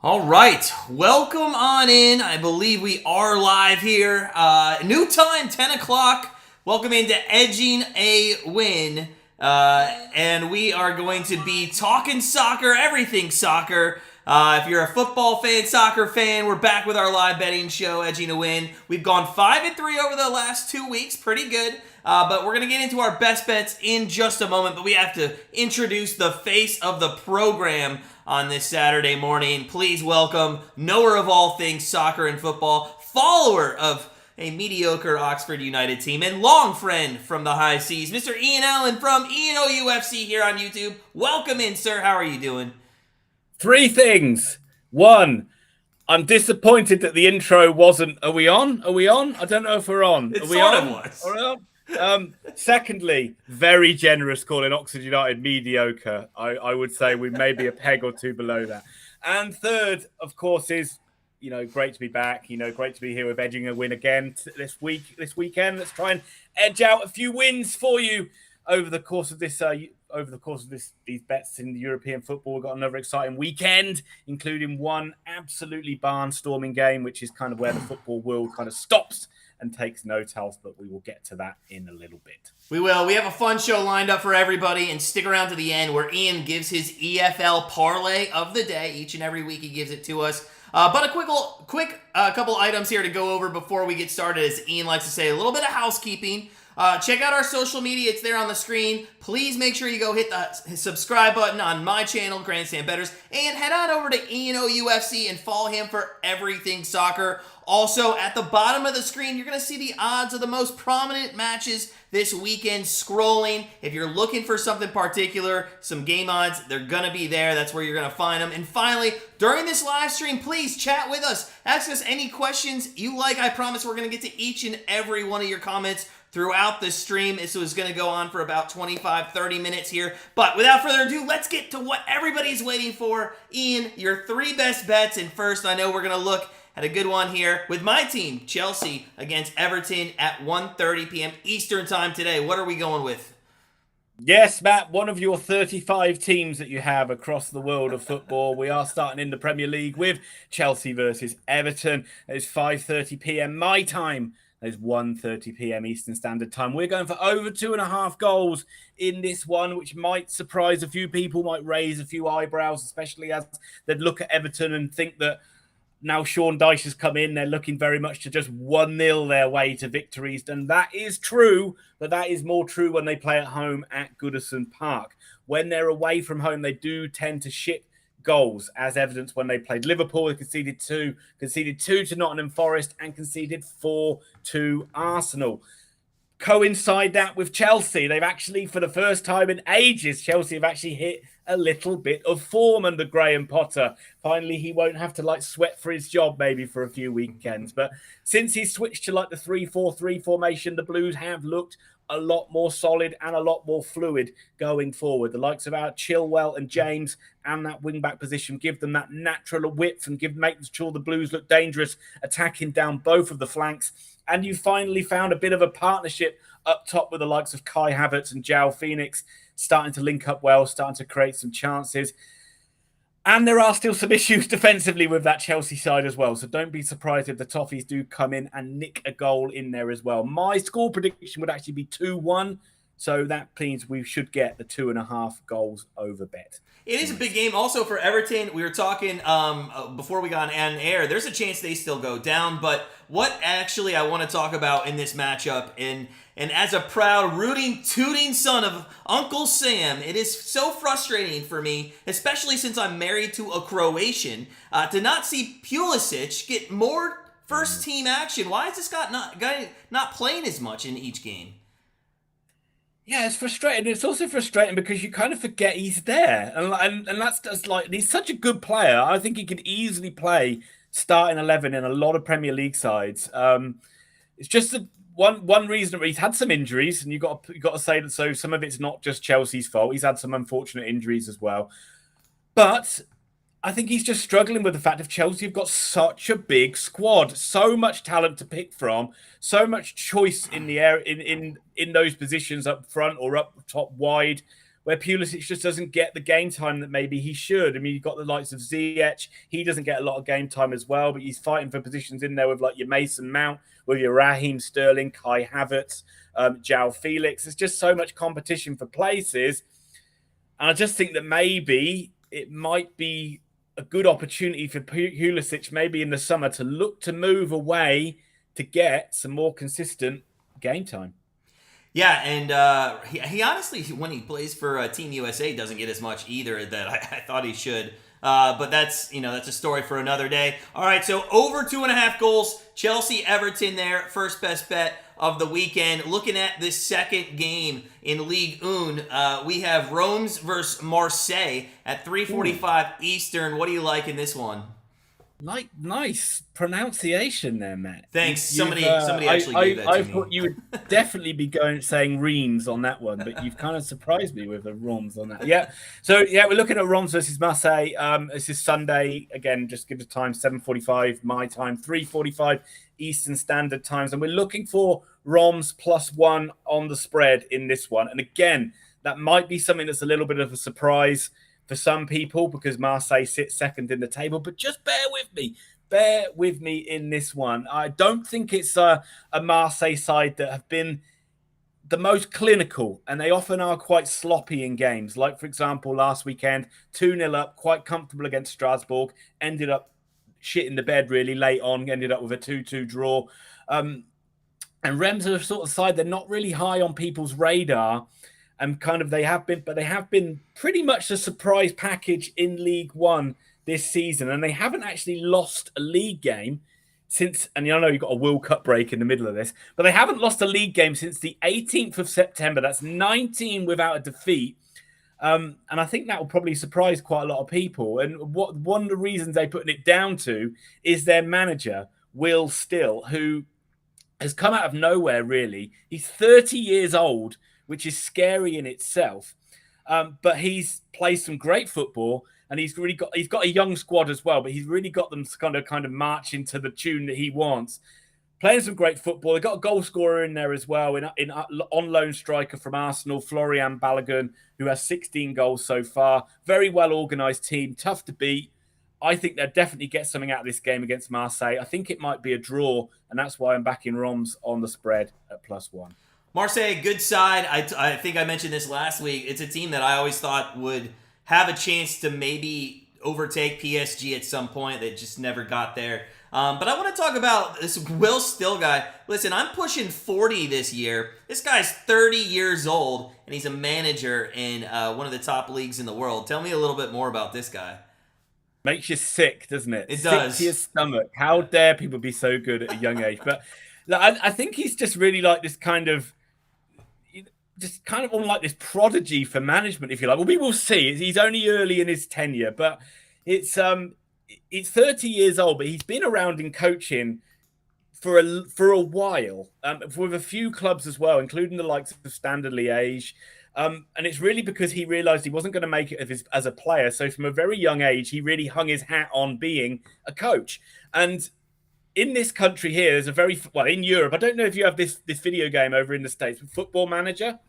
All right, welcome on in. I believe we are live here. New time, 10 o'clock. Welcome into Edging a Win. And we are going to be talking soccer, everything soccer. If you're a football fan, soccer fan, we're back with our live betting show, Edging a Win. We've gone 5-3 over the last 2 weeks, pretty good. But we're going to get into our best bets in just a moment. But we have to introduce the face of the program on this Saturday morning. Please welcome knower of all things soccer and football, follower of a mediocre Oxford United team, and long friend from the high seas, Mr. Ian Allen from UFC here on YouTube. Welcome in, sir. How are you doing? Three things. One, I'm disappointed that the intro wasn't. Are we on? Are we on? I don't know if we're on. It Are we sort on? of was. Are we on? Secondly, very generous calling Oxford United mediocre. I would say we may be a peg or two below that. And third, of course, is great to be back. Great to be here with Edging a Win again this weekend. Let's try and edge out a few wins for you over the course of this. These bets in the European football. We've got another exciting weekend, including one absolutely barnstorming game, which is kind of where the football world kind of stops and takes note of, but we will get to that in a little bit. We will. We have a fun show lined up for everybody, and stick around to the end where Ian gives his EFL parlay of the day. Each and every week he gives it to us. But a quick couple items here to go over before we get started. As Ian likes to say, a little bit of housekeeping. Check out our social media. It's there on the screen. Please make sure you go hit the subscribe button on my channel, Grandstand Betters, and head on over to UFC and follow him for everything soccer. Also, at the bottom of the screen, you're going to see the odds of the most prominent matches this weekend scrolling. If you're looking for something particular, some game odds, they're going to be there. That's where you're going to find them. And finally, during this live stream, please chat with us. Ask us any questions you like. I promise we're going to get to each and every one of your comments throughout the stream. This was going to go on for about 25-30 minutes here. But without further ado, let's get to what everybody's waiting for. Ian, your three best bets. And first, I know we're going to look at a good one here with my team, Chelsea against Everton at 1:30 p.m. Eastern time today. What are we going with? Yes, Matt, one of your 35 teams that you have across the world of football. We are starting in the Premier League with Chelsea versus Everton. It's 5:30 p.m. my time. It's 1:30 p.m. Eastern Standard Time. We're going for over 2.5 goals in this one, which might surprise a few people, might raise a few eyebrows, especially as they'd look at Everton and think that now Sean Dyche has come in. They're looking very much to just 1-0 their way to victories. And that is true, but that is more true when they play at home at Goodison Park. When they're away from home, they do tend to ship goals, as evidenced when they played Liverpool. They conceded two to Nottingham Forest, and conceded 4 to Arsenal. Coincide that with Chelsea. They've actually, for the first time in ages, Chelsea have actually hit a little bit of form under Graham Potter. Finally, he won't have to sweat for his job maybe for a few weekends. But since he switched to the 3-4-3 formation, the Blues have looked a lot more solid and a lot more fluid going forward. The likes of our Chilwell and James and that wing-back position give them that natural width and make sure the Blues look dangerous, attacking down both of the flanks. And you finally found a bit of a partnership up top with the likes of Kai Havertz and João Phoenix starting to link up well, starting to create some chances. And there are still some issues defensively with that Chelsea side as well. So don't be surprised if the Toffees do come in and nick a goal in there as well. My score prediction would actually be 2-1. So that means we should get the 2.5 goals over bet. It is a big game also for Everton. We were talking before we got on air. There's a chance they still go down. But what actually I want to talk about in this matchup, and as a proud tooting son of Uncle Sam, it is so frustrating for me, especially since I'm married to a Croatian, to not see Pulisic get more first team action. Why is this guy not playing as much in each game? Yeah, it's frustrating. It's also frustrating because you kind of forget he's there. And that's he's such a good player. I think he could easily play starting 11 in a lot of Premier League sides. It's just one reason he's had some injuries, and you got to say that. So some of it's not just Chelsea's fault. He's had some unfortunate injuries as well. But I think he's just struggling with the fact of Chelsea have got such a big squad, so much talent to pick from, so much choice in the air in those positions up front or up top wide, where Pulisic just doesn't get the game time that maybe he should. I mean, you've got the likes of Ziyech. He doesn't get a lot of game time as well, but he's fighting for positions in there with like your Mason Mount, with your Raheem Sterling, Kai Havertz, João Felix. There's just so much competition for places. And I just think that maybe it might be a good opportunity for Pulisic maybe in the summer to look to move away to get some more consistent game time. Yeah, and he honestly, when he plays for Team USA, doesn't get as much either that I thought he should. But that's a story for another day. All right, so over 2.5 goals, Chelsea Everton there, first best bet of the weekend. Looking at this second game in Ligue 1, we have Reims versus Marseille at 3:45 Eastern. What do you like in this one? Nice pronunciation there, Matt. Thanks. Somebody actually gave that to me. I thought you would definitely be saying Reims on that one, but you've kind of surprised me with the Reims on that. Yeah. So we're looking at Reims versus Marseille. This is Sunday again. Just give the time: 7:45 my time, 3:45 Eastern Standard Times, and we're looking for Reims +1 on the spread in this one. And again, that might be something that's a little bit of a surprise for some people because Marseille sits second in the table, but just bear with me in this one. I don't think it's a Marseille side that have been the most clinical, and they often are quite sloppy in games. Like, for example, last weekend, 2-0 up, quite comfortable against Strasbourg, ended up shitting the bed really late on, ended up with a 2-2 draw. And Reims are the sort of side, they're not really high on people's radar. And kind of they have been pretty much a surprise package in League One this season. And they haven't actually lost a league game since, and I know you've got a World Cup break in the middle of this, but they haven't lost a league game since the 18th of September. That's 19 without a defeat. And I think that will probably surprise quite a lot of people. And one of the reasons they put it down to is their manager, Will Still, who has come out of nowhere, really. He's 30 years old, which is scary in itself. But he's played some great football, and he's got a young squad as well, but he's really got them kind of marching to the tune that he wants. Playing some great football. They've got a goal scorer in there as well, on loan striker from Arsenal, Florian Balogun, who has 16 goals so far. Very well-organised team, tough to beat. I think they'll definitely get something out of this game against Marseille. I think it might be a draw, and that's why I'm backing Reims on the spread at +1. Marseille, good side. I think I mentioned this last week. It's a team that I always thought would have a chance to maybe overtake PSG at some point. They just never got there. But I want to talk about this Will Still guy. Listen, I'm pushing 40 this year. This guy's 30 years old, and he's a manager in one of the top leagues in the world. Tell me a little bit more about this guy. Makes you sick, doesn't it? It does. Sick to your stomach. How dare people be so good at a young age? But I think he's just really like this kind of on like this prodigy for management, if you like. Well, we will see. He's only early in his tenure, but it's 30 years old, but he's been around in coaching for a while, with a few clubs as well, including the likes of Standard Liège. And it's really because he realised he wasn't going to make it as a player. So from a very young age, he really hung his hat on being a coach. And in this country here, there's in Europe, I don't know if you have this video game over in the States, Football Manager.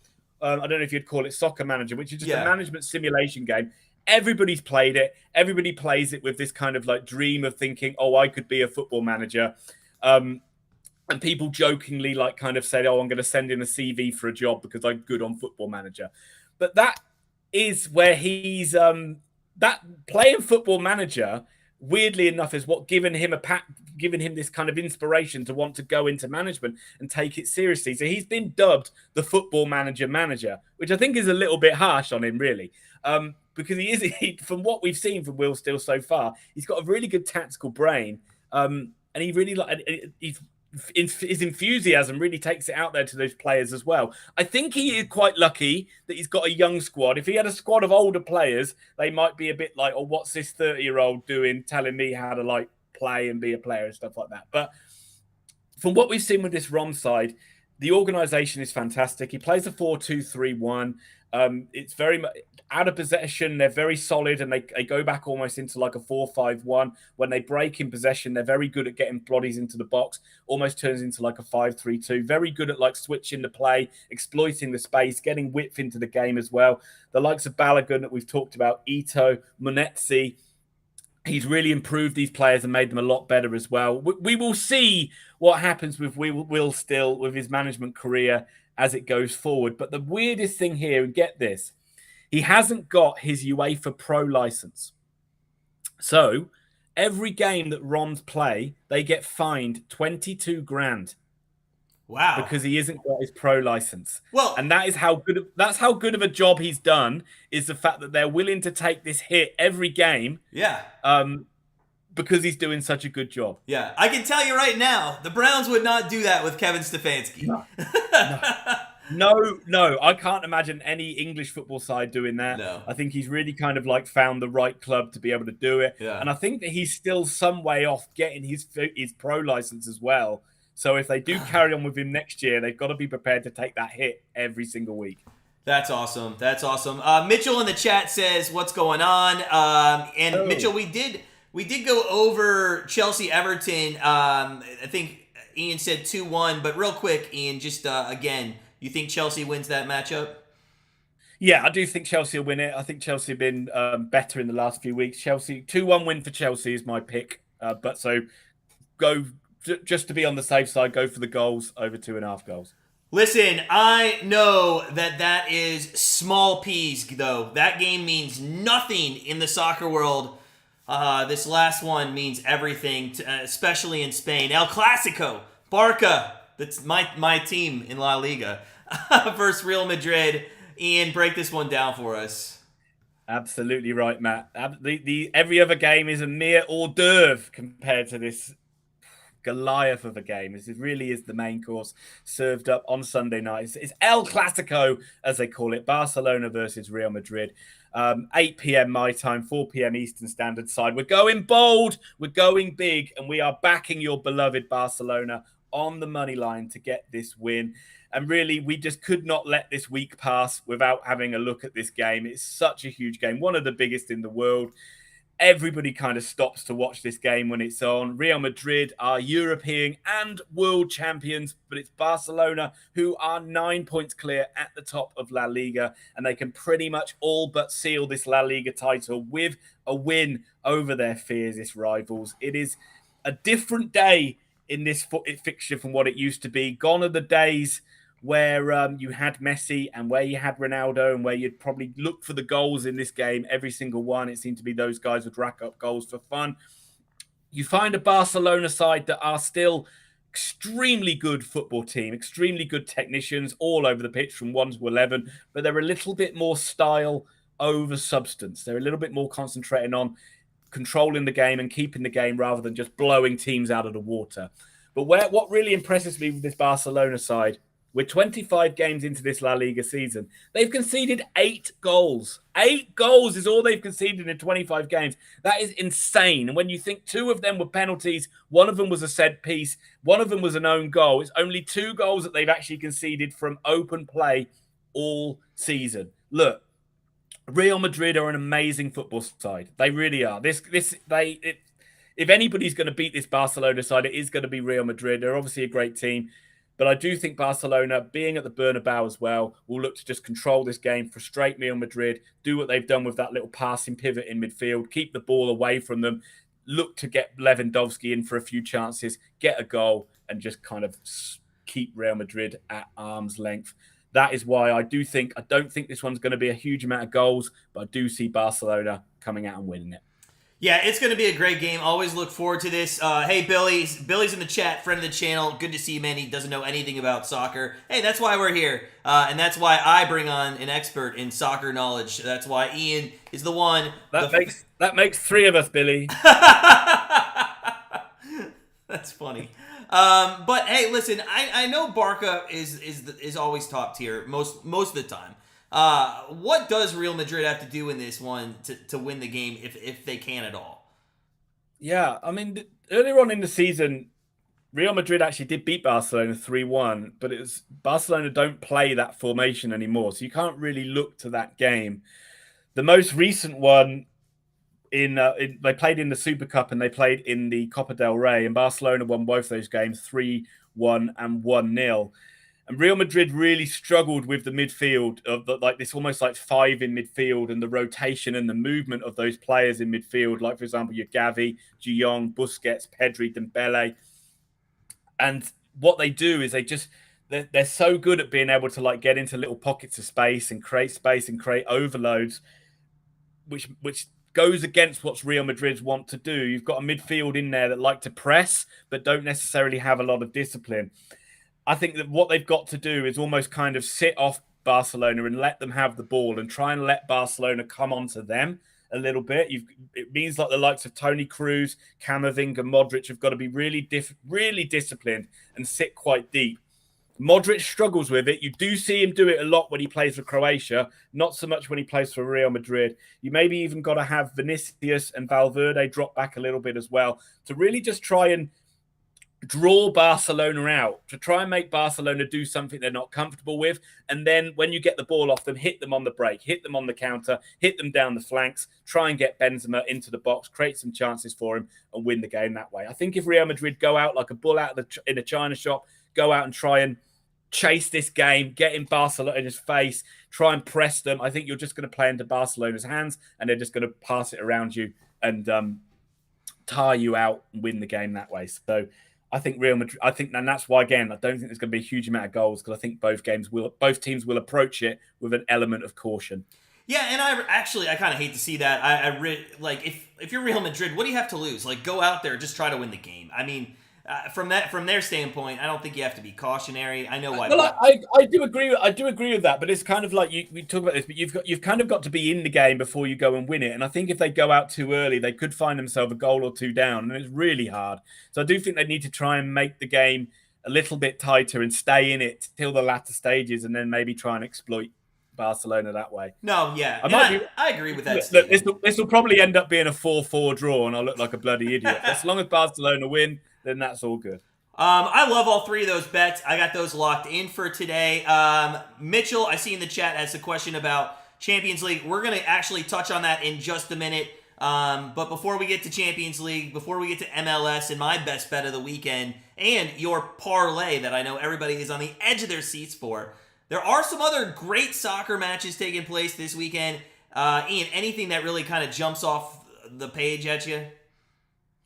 I don't know if you'd call it Soccer Manager, which is just a management simulation game. Everybody's played it. Everybody plays it with this kind of like dream of thinking, oh, I could be a football manager. And people jokingly like kind of say, oh, I'm going to send in a CV for a job because I'm good on Football Manager. But that is where he's that playing Football Manager, weirdly enough, is what given him this kind of inspiration to want to go into management and take it seriously. So he's been dubbed the Football Manager, which I think is a little bit harsh on him, really. Because from what we've seen from Will Still so far, he's got a really good tactical brain. And he really his enthusiasm really takes it out there to those players as well. I think he is quite lucky that he's got a young squad. If he had a squad of older players, they might be a bit like, oh, what's this 30-year-old doing telling me how to like play and be a player and stuff like that. But from what we've seen with this ROM side, the organisation is fantastic. He plays a 4-2-3-1. It's very much out of possession. They're very solid, and they go back almost into like a 4-5-1. When they break in possession, they're very good at getting bodies into the box. Almost turns into like a 5-3-2. Very good at like switching the play, exploiting the space, getting width into the game as well. The likes of Balogun that we've talked about, Ito, Munetsi. He's really improved these players and made them a lot better as well. We will see what happens with Will Still with his management career as it goes forward. But the weirdest thing here, and get this, he hasn't got his UEFA Pro license. So every game that Rons play, they get fined 22 grand. Wow. Because he isn't got his pro license. Well, and that's how good of a job he's done, is the fact that they're willing to take this hit every game. Yeah. Because he's doing such a good job. Yeah. I can tell you right now, the Browns would not do that with Kevin Stefanski. No. I can't imagine any English football side doing that. No. I think he's really kind of like found the right club to be able to do it. Yeah. And I think that he's still some way off getting his pro license as well. So if they do carry on with him next year, they've got to be prepared to take that hit every single week. That's awesome. That's awesome. Mitchell in the chat says, "What's going on?" Mitchell, we did go over Chelsea Everton. I think Ian said 2-1, but real quick, Ian, just again, you think Chelsea wins that matchup? Yeah, I do think Chelsea will win it. I think Chelsea have been better in the last few weeks. Chelsea 2-1 win for Chelsea is my pick. But so go. Just to be on the safe side, go for the goals over 2.5 goals. Listen, I know that is small peas, though. That game means nothing in the soccer world. This last one means everything, especially in Spain. El Classico, Barca, that's my team in La Liga, versus Real Madrid. Ian, break this one down for us. Absolutely right, Matt. Every other game is a mere hors d'oeuvre compared to this Goliath of a game. This really is the main course served up on Sunday night. It's El Clasico, as they call it. Barcelona versus Real Madrid. 8 p.m. my time, 4 p.m. Eastern Standard Side. We're going bold, we're going big, and we are backing your beloved Barcelona on the money line to get this win. And really, we just could not let this week pass without having a look at this game. It's such a huge game, one of the biggest in the world. Everybody kind of stops to watch this game when it's on. Real Madrid are European and world champions, but it's Barcelona who are 9 points clear at the top of La Liga, and they can pretty much all but seal this La Liga title with a win over their fiercest rivals. It is a different day in this fixture from what it used to be. Gone are the days where you had Messi and where you had Ronaldo and where you'd probably look for the goals in this game, every single one. It seemed to be those guys would rack up goals for fun. You find a Barcelona side that are still extremely good football team, extremely good technicians all over the pitch from 1 to 11, but they're a little bit more style over substance. They're a little bit more concentrating on controlling the game and keeping the game rather than just blowing teams out of the water. But what really impresses me with this Barcelona side, we're 25 games into this La Liga season. They've conceded 8 goals. 8 goals is all they've conceded in 25 games. That is insane. And when you think 2 of them were penalties, 1 of them was a set piece, 1 of them was an own goal, it's only 2 goals that they've actually conceded from open play all season. Look, Real Madrid are an amazing football side. They really are. If anybody's going to beat this Barcelona side, it is going to be Real Madrid. They're obviously a great team. But I do think Barcelona, being at the Bernabeu as well, will look to just control this game, frustrate Real Madrid, do what they've done with that little passing pivot in midfield, keep the ball away from them, look to get Lewandowski in for a few chances, get a goal, and just kind of keep Real Madrid at arm's length. That is why I don't think this one's going to be a huge amount of goals, but I do see Barcelona coming out and winning it. Yeah, it's going to be a great game. Always look forward to this. Hey, Billy's in the chat, friend of the channel. Good to see you, man. He doesn't know anything about soccer. Hey, that's why we're here. And that's why I bring on an expert in soccer knowledge. That's why Ian is the one. That makes 3 of us, Billy. That's funny. But hey, listen, I know Barca is always top tier most of the time. What does Real Madrid have to do in this one to win the game if they can at all? Yeah, I mean, earlier on in the season, Real Madrid actually did beat Barcelona 3-1, but it's Barcelona don't play that formation anymore, so you can't really look to that game. The most recent one they played in the Super Cup and they played in the Copa del Rey, and Barcelona won both those games 3-1 and 1-0. And Real Madrid really struggled with the midfield of like this almost like five in midfield and the rotation and the movement of those players in midfield. Like, for example, your Gavi, De Jong, Busquets, Pedri, Dembele. And what they do is they're so good at being able to like get into little pockets of space and create overloads, which goes against what Real Madrid want to do. You've got a midfield in there that like to press, but don't necessarily have a lot of discipline. I think that what they've got to do is almost kind of sit off Barcelona and let them have the ball and try and let Barcelona come onto them a little bit. It means like the likes of Toni Kroos, Camavinga, Modric have got to be really disciplined and sit quite deep. Modric struggles with it. You do see him do it a lot when he plays for Croatia, not so much when he plays for Real Madrid. You maybe even got to have Vinicius and Valverde drop back a little bit as well to really just try and draw Barcelona out, to try and make Barcelona do something they're not comfortable with. And then when you get the ball off them, hit them on the break, hit them on the counter, hit them down the flanks, try and get Benzema into the box, create some chances for him and win the game that way. I think if Real Madrid go out like a bull out in a china shop, go out and try and chase this game, get in Barcelona's face, try and press them, I think you're just going to play into Barcelona's hands and they're just going to pass it around you and tire you out and win the game that way. So I think Real Madrid, and that's why, again, I don't think there's going to be a huge amount of goals because I think both teams will approach it with an element of caution. Yeah, and I kind of hate to see that. Like if you're Real Madrid, what do you have to lose? Like, go out there, just try to win the game. I mean, from their standpoint, I don't think you have to be cautionary. I know why. Well, I do agree. I do agree with that, but it's kind of like we talk about this, but you've kind of got to be in the game before you go and win it. And I think if they go out too early, they could find themselves a goal or two down, and it's really hard. So I do think they need to try and make the game a little bit tighter and stay in it till the latter stages, and then maybe try and exploit Barcelona that way. No, yeah, I agree with that. This will probably end up being a 4-4 draw, and I'll look like a bloody idiot. As long as Barcelona win, then that's all good. I love all three of those bets. I got those locked in for today. Mitchell, I see in the chat, has a question about Champions League. We're going to actually touch on that in just a minute. But before we get to Champions League, before we get to MLS and my best bet of the weekend, and your parlay that I know everybody is on the edge of their seats for, there are some other great soccer matches taking place this weekend. Ian, anything that really kind of jumps off the page at you?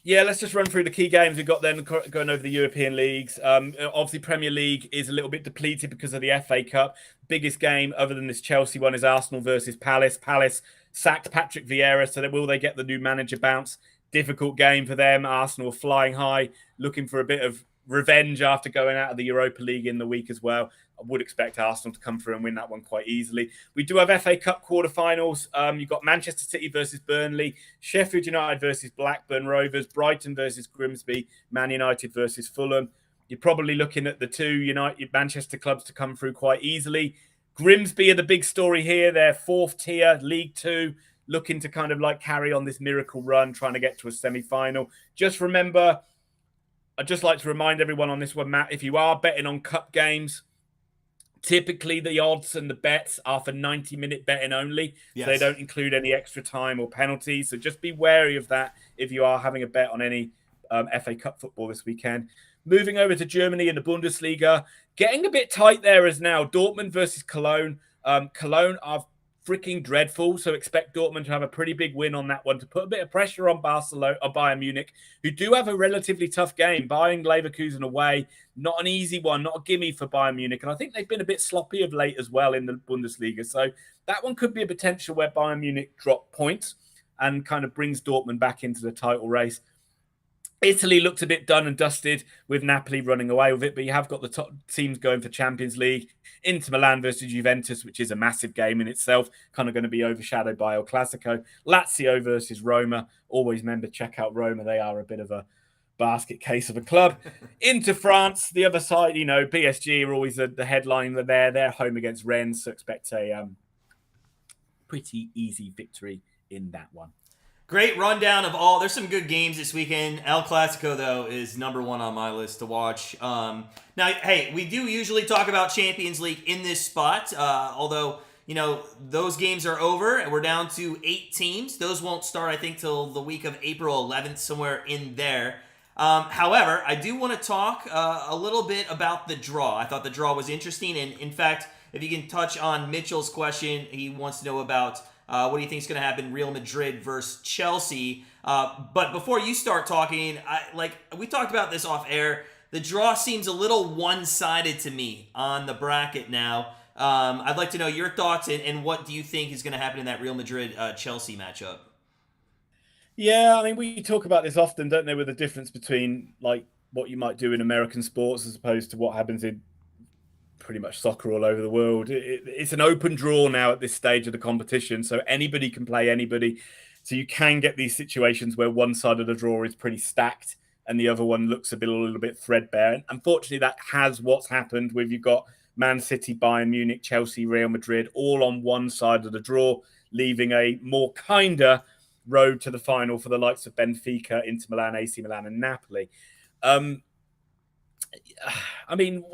Yeah, let's just run through the key games we've got then going over the European leagues. Obviously, Premier League is a little bit depleted because of the FA Cup. Biggest game other than this Chelsea one is Arsenal versus Palace. Palace sacked Patrick Vieira, so will they get the new manager bounce? Difficult game for them. Arsenal flying high, looking for a bit of revenge after going out of the Europa League in the week as well. I would expect Arsenal to come through and win that one quite easily. We do have FA Cup quarterfinals. You've got Manchester City versus Burnley, Sheffield United versus Blackburn Rovers, Brighton versus Grimsby, Man United versus Fulham. You're probably looking at the two Manchester clubs to come through quite easily. Grimsby are the big story here. They're fourth tier, League Two, looking to kind of like carry on this miracle run, trying to get to a semi-final. Just remember, I'd just like to remind everyone on this one, Matt, if you are betting on cup games, typically the odds and the bets are for 90-minute betting only. Yes. So they don't include any extra time or penalties. So just be wary of that if you are having a bet on any FA Cup football this weekend. Moving over to Germany in the Bundesliga, getting a bit tight there as now. Dortmund versus Cologne. Cologne are freaking dreadful, so expect Dortmund to have a pretty big win on that one to put a bit of pressure on Barcelona or Bayern Munich, who do have a relatively tough game. Bayern Leverkusen away, not an easy one, not a gimme for Bayern Munich, and I think they've been a bit sloppy of late as well in the Bundesliga. So that one could be a potential where Bayern Munich drop points and kind of brings Dortmund back into the title race. Italy looked a bit done and dusted with Napoli running away with it, but you have got the top teams going for Champions League. Inter Milan versus Juventus, which is a massive game in itself, kind of going to be overshadowed by El Classico. Lazio versus Roma. Always remember, check out Roma. They are a bit of a basket case of a club. Into France, the other side, PSG are always the headline. They're home against Rennes, so expect a pretty easy victory in that one. Great rundown of all. There's some good games this weekend. El Clasico, though, is number one on my list to watch. Now, hey, we do usually talk about Champions League in this spot, although, those games are over and we're down to 8 teams. Those won't start, I think, till the week of April 11th, somewhere in there. However, I do want to talk a little bit about the draw. I thought the draw was interesting, and in fact, if you can touch on Mitchell's question, he wants to know about what do you think is going to happen, Real Madrid versus Chelsea. But before you start talking, we talked about this off air, the draw seems a little one-sided to me on the bracket now. I'd like to know your thoughts and what do you think is going to happen in that Real Madrid-Chelsea matchup? Yeah, I mean, we talk about this often, don't they, with the difference between like what you might do in American sports as opposed to what happens in pretty much soccer all over the world. It's an open draw now at this stage of the competition, so anybody can play anybody. So you can get these situations where one side of the draw is pretty stacked and the other one looks a little bit threadbare. And unfortunately, that has what's happened with you've got Man City, Bayern Munich, Chelsea, Real Madrid, all on one side of the draw, leaving a more kinder road to the final for the likes of Benfica, Inter Milan, AC Milan, and Napoli. I mean,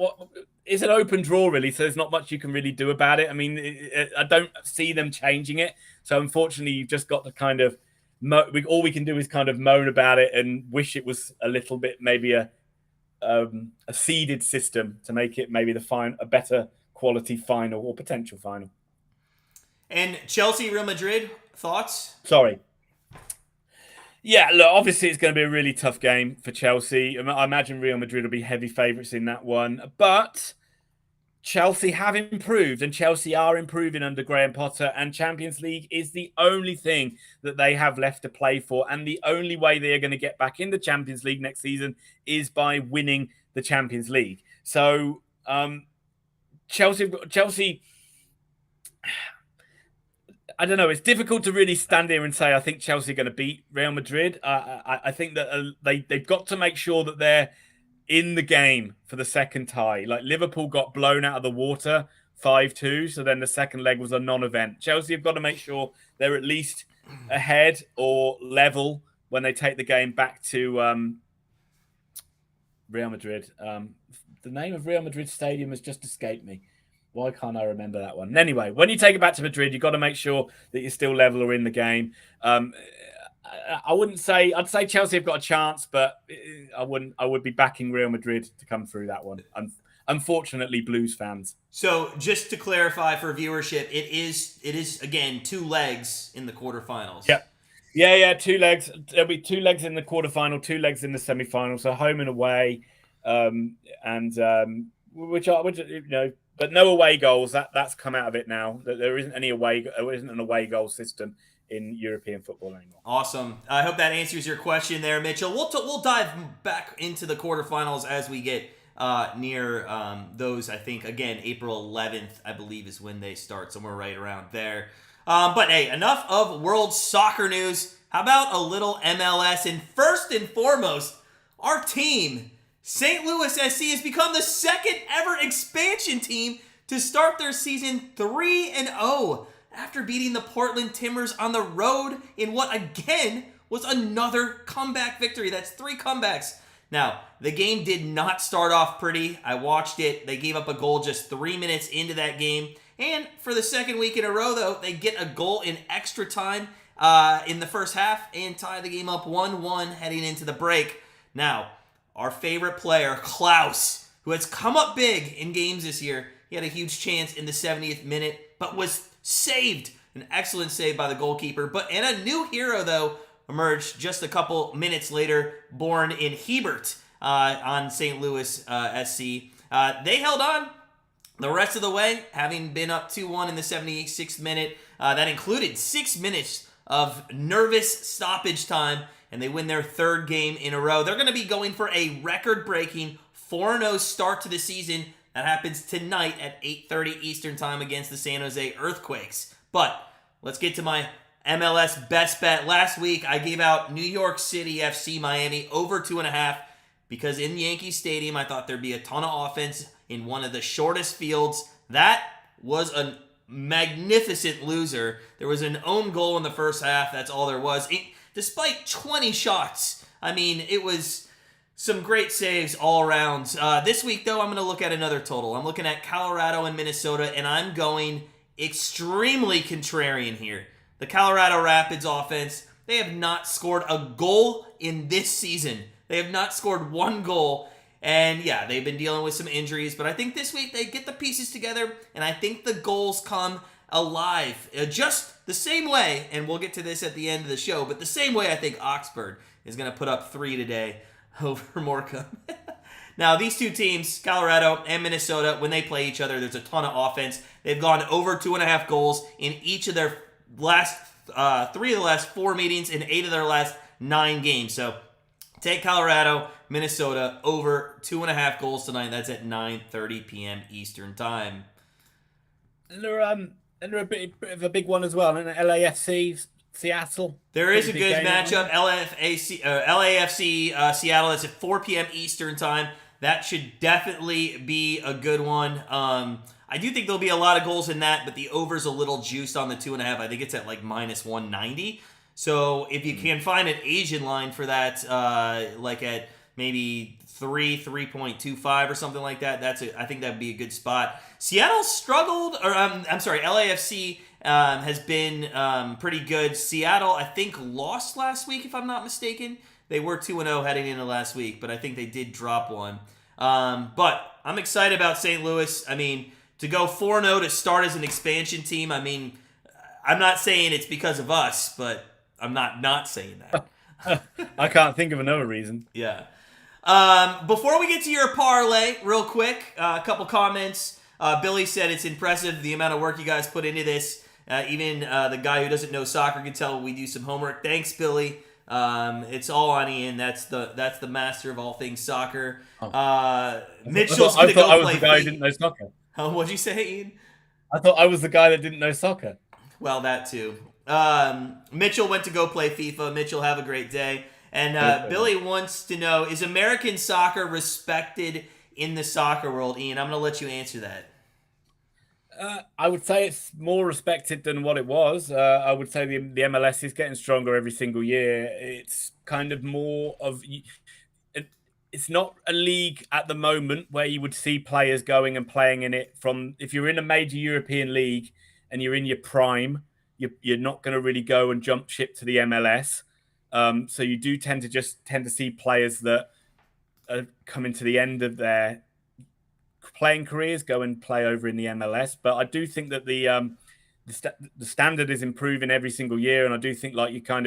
it's an open draw, really, so there's not much you can really do about it. I mean, I don't see them changing it. So unfortunately, you've just got to kind of all we can do is kind of moan about it and wish it was a little bit maybe a seeded system to make it maybe a better quality final or potential final. And Chelsea, Real Madrid, thoughts? Sorry. Yeah, look, obviously it's going to be a really tough game for Chelsea. I imagine Real Madrid will be heavy favourites in that one. But Chelsea have improved, and Chelsea are improving under Graham Potter, and Champions League is the only thing that they have left to play for. And the only way they are going to get back in the Champions League next season is by winning the Champions League. So Chelsea, I don't know. It's difficult to really stand here and say I think Chelsea are going to beat Real Madrid. I think that they've got to make sure that they're in the game for the second tie. Like Liverpool got blown out of the water 5-2, so then the second leg was a non-event. Chelsea have got to make sure they're at least ahead or level when they take the game back to Real Madrid. The name of Real Madrid Stadium has just escaped me. Why can't I remember that one? Anyway, when you take it back to Madrid, you've got to make sure that you're still level or in the game. I'd say Chelsea have got a chance, but I would be backing Real Madrid to come through that one. Unfortunately, Blues fans. So just to clarify for viewership, it is again 2 legs in the quarterfinals. Yeah, 2 legs. There'll be 2 legs in the quarterfinal, 2 legs in the semi-final. So home and away, but no away goals. That's come out of it now. There isn't an away goal system in European football anymore. Awesome. I hope that answers your question there, Mitchell. We'll dive back into the quarterfinals as we get near those. I think again April 11th, I believe, is when they start. Somewhere right around there. But hey, enough of world soccer news. How about a little MLS? And first and foremost, our team, St. Louis SC, has become the second ever expansion team to start their season 3-0 after beating the Portland Timbers on the road in what again was another comeback victory. That's 3 comebacks. Now, the game did not start off pretty. I watched it. They gave up a goal just 3 minutes into that game. And for the second week in a row, though, they get a goal in extra time in the first half and tie the game up 1-1 heading into the break. Now, our favorite player, Klaus, who has come up big in games this year, he had a huge chance in the 70th minute, but was saved. An excellent save by the goalkeeper. And a new hero, though, emerged just a couple minutes later, born in Hebert on St. Louis SC. They held on the rest of the way, having been up 2-1 in the 76th minute. That included 6 minutes of nervous stoppage time, and they win their 3rd game in a row. They're going to be going for a record-breaking 4-0 start to the season. That happens tonight at 8:30 Eastern Time against the San Jose Earthquakes. But let's get to my MLS best bet. Last week, I gave out New York City FC Miami over 2.5 because in Yankee Stadium, I thought there'd be a ton of offense in one of the shortest fields. That was a magnificent loser. There was an own goal in the first half. That's all there was. despite 20 shots. I mean, it was some great saves all around. This week, though, I'm going to look at another total. I'm looking at Colorado and Minnesota, and I'm going extremely contrarian here. The Colorado Rapids offense, they have not scored a goal in this season. They have not scored one goal. And yeah, they've been dealing with some injuries, but I think this week they get the pieces together, and I think the goals come alive. Just the same way, and we'll get to this at the end of the show, but the same way I think Augsburg is going to put up 3 today over Morecambe. Now, these two teams, Colorado and Minnesota, when they play each other, there's a ton of offense. They've gone over 2.5 goals in each of their last 3 of the last 4 meetings and 8 of their last 9 games. So take Colorado, Minnesota over 2.5 goals tonight. That's at 9:30 p.m. Eastern time. And they're a bit of a big one as well. And LAFC, Seattle. There is a good matchup. LAFC Seattle. That's at 4 p.m. Eastern time. That should definitely be a good one. I do think there'll be a lot of goals in that, but the over's a little juiced on the 2.5. I think it's at like minus 190. So if you can find an Asian line for that, like at maybe 3.25 or something like that, I think that'd be a good spot. Seattle struggled, or I'm sorry, LAFC has been pretty good. Seattle, I think, lost last week, if I'm not mistaken. They were 2-0 heading into last week, but I think they did drop one. But I'm excited about St. Louis. I mean, to go 4-0 to start as an expansion team, I mean, I'm not saying it's because of us, but I'm not saying that. I can't think of another reason. Yeah. Before we get to your parlay, real quick, a couple comments. Billy said it's impressive the amount of work you guys put into this. Even the guy who doesn't know soccer can tell we do some homework. Thanks, Billy. It's all on Ian. That's the master of all things soccer. Mitchell's going to go play. I was the guy who didn't know soccer. What'd you say, Ian? I thought I was the guy that didn't know soccer. Well, that too. Mitchell went to go play FIFA. Mitchell, have a great day. And Billy wants to know, is American soccer respected in the soccer world? Ian, I'm going to let you answer that. I would say it's more respected than what it was. I would say the MLS is getting stronger every single year. It's kind of more of... It's not a league at the moment where you would see players going and playing in it from... If you're in a major European league and you're in your prime, you're not going to really go and jump ship to the MLS. So you do tend to see players that are coming to the end of their playing careers go and play over in the MLS. But I do think that the standard is improving every single year, and I do think like you can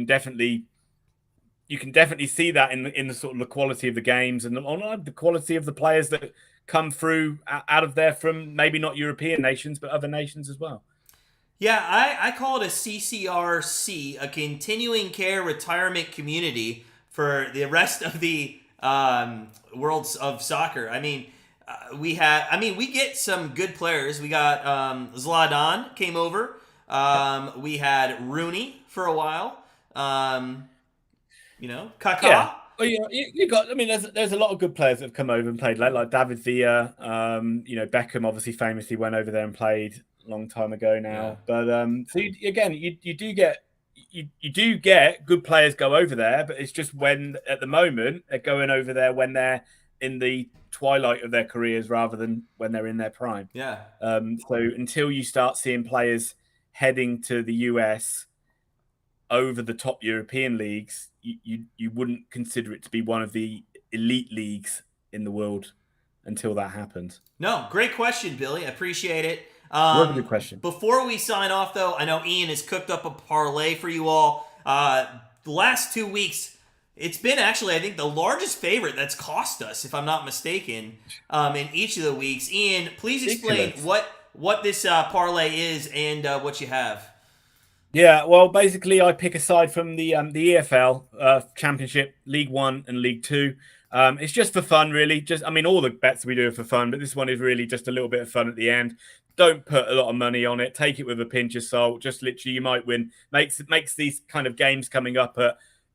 definitely see that in the sort of the quality of the games and the quality of the players that come through out of there from maybe not European nations but other nations as well. Yeah, I call it a CCRC, a continuing care retirement community for the rest of the worlds of soccer. I mean, we get some good players. We got Zlatan came over. We had Rooney for a while. Kaká. Yeah. Well, you got. I mean, there's a lot of good players that have come over and played, like David Villa. Beckham obviously famously went over there and played a long time ago now. Yeah. But so you do get good players go over there, but it's just when at the moment they're going over there when they're in the twilight of their careers rather than when they're in their prime. Yeah. So until you start seeing players heading to the US over the top European leagues, you wouldn't consider it to be one of the elite leagues in the world until that happens. No, great question, Billy. I appreciate it. Good question. Before we sign off, though, I know Ian has cooked up a parlay for you all. The last 2 weeks, it's been actually, I think, the largest favorite that's cost us, if I'm not mistaken, in each of the weeks. Ian, please explain what this parlay is and what you have. Yeah, well, basically, I pick a side from the EFL Championship, League One and League Two. It's just for fun, really. All the bets we do are for fun, but this one is really just a little bit of fun at the end. Don't put a lot of money on it. Take it with a pinch of salt. Just literally, you might win. Makes these kind of games coming up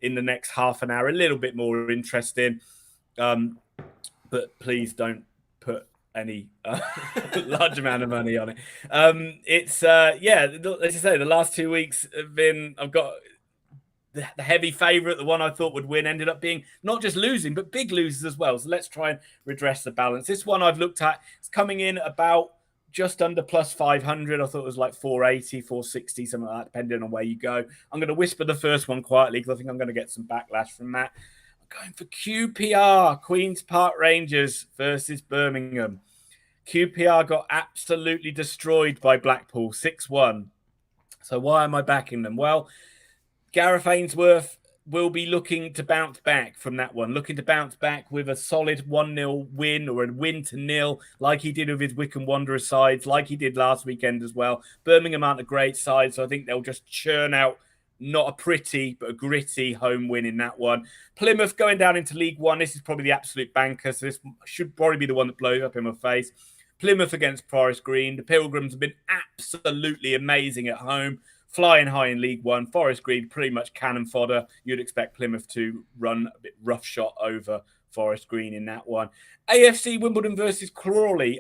in the next half an hour a little bit more interesting. But please don't put any large amount of money on it. As I say, the last 2 weeks have been. I've got the heavy favourite, the one I thought would win, ended up being not just losing, but big losers as well. So let's try and redress the balance. This one I've looked at, it's coming in about just under plus 500. I thought it was like 480, 460, something like that, depending on where you go. I'm going to whisper the first one quietly because I think I'm going to get some backlash from that. I'm going for QPR, Queen's Park Rangers versus Birmingham. QPR got absolutely destroyed by Blackpool, 6-1. So why am I backing them? Well, Gareth Ainsworth will be looking to bounce back from that one, looking to bounce back with a solid 1-0 win or a win to nil, like he did with his Wycombe Wanderers sides, like he did last weekend as well. Birmingham aren't a great side, so I think they'll just churn out not a pretty, but a gritty home win in that one. Plymouth going down into League One. This is probably the absolute banker, so this should probably be the one that blows up in my face. Plymouth against Forest Green. The Pilgrims have been absolutely amazing at home, flying high in League One. Forest Green pretty much cannon fodder. You'd expect Plymouth to run a bit roughshod over Forest Green in that one. AFC Wimbledon versus Crawley.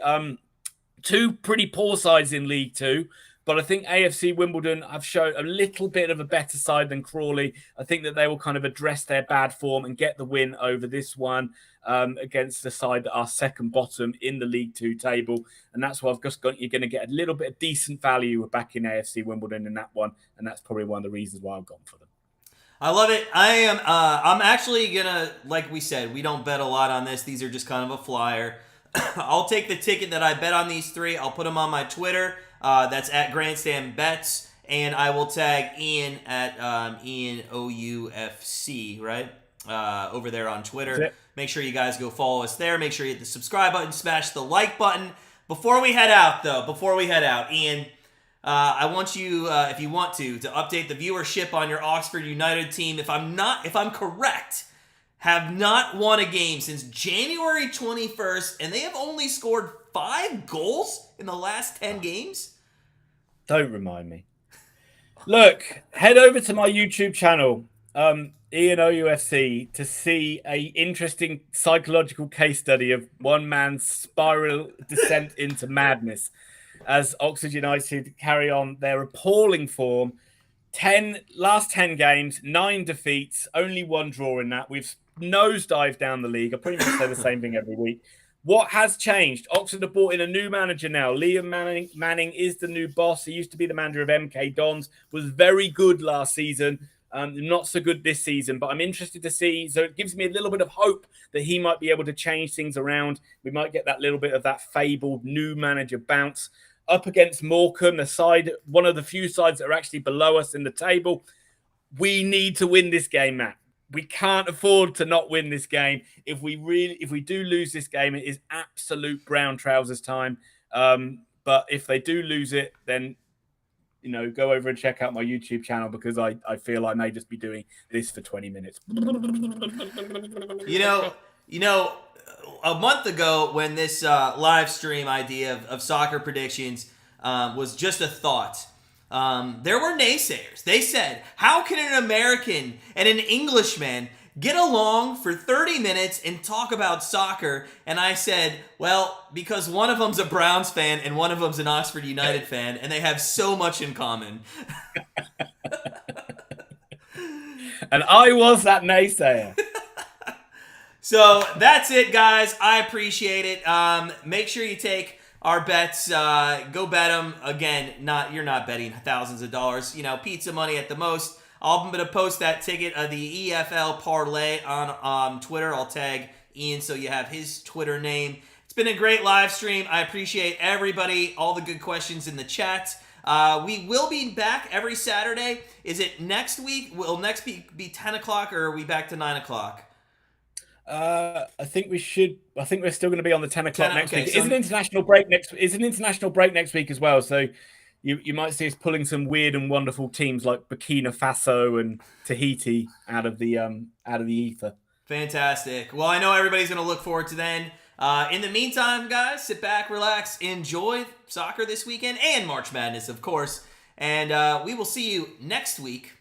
Two pretty poor sides in League Two, but I think AFC Wimbledon have shown a little bit of a better side than Crawley. I think that they will kind of address their bad form and get the win over this one against the side that are second bottom in the League Two table. And that's why I've just got, you're going to get a little bit of decent value back in AFC Wimbledon in that one. And that's probably one of the reasons why I've gone for them. I love it. I'm actually gonna, like we said, we don't bet a lot on this. These are just kind of a flyer. I'll take the ticket that I bet on these three. I'll put them on my Twitter. That's at Grandstand Bets, and I will tag Ian at Ian OUFC, right? Over there on Twitter. Make sure you guys go follow us there. Make sure you hit the subscribe button, smash the like button. Before we head out, Ian, I want you, if you want to update the viewership on your Oxford United team. If I'm correct, have not won a game since January 21st, and they have only scored 5 goals in the last 10 games? Don't remind me. Look, head over to my YouTube channel, Ian OUFC, to see a interesting psychological case study of one man's spiral descent into madness as Oxford United carry on their appalling form. Last 10 games, 9 defeats, only 1 draw in that. We've nosedived down the league. I pretty much say the same thing every week. What has changed? Oxford have brought in a new manager now. Liam Manning is the new boss. He used to be the manager of MK Dons, was very good last season. Not so good this season, but I'm interested to see. So it gives me a little bit of hope that he might be able to change things around. We might get that little bit of that fabled new manager bounce. Up against Morecambe, the side, one of the few sides that are actually below us in the table. We need to win this game, Matt. We can't afford to not win this game. If we do lose this game, it is absolute brown trousers time. But if they do lose it, then go over and check out my YouTube channel, because I feel I may just be doing this for 20 minutes. A month ago, when this live stream idea of soccer predictions was just a thought, there were naysayers. They said, how can an American and an Englishman get along for 30 minutes and talk about soccer? And I said, well, because one of them's a Browns fan and one of them's an Oxford United fan, and they have so much in common. And I was that naysayer. So that's it, guys. I appreciate it. Make sure you take our bets. Go bet them. Again, you're not betting thousands of dollars. Pizza money at the most. I'm going to post that ticket of the EFL parlay on Twitter. I'll tag Ian so you have his Twitter name. It's been a great live stream. I appreciate everybody, all the good questions in the chat. We will be back every Saturday. Is it next week? Will next week be 10 o'clock, or are we back to 9 o'clock? I think we're still going to be on the 10 o'clock next week. It's an international break next week as well. So you might see us pulling some weird and wonderful teams like Burkina Faso and Tahiti out of the ether. Fantastic. Well, I know everybody's going to look forward to then. In the meantime, guys, sit back, relax, enjoy soccer this weekend and March Madness, of course. And we will see you next week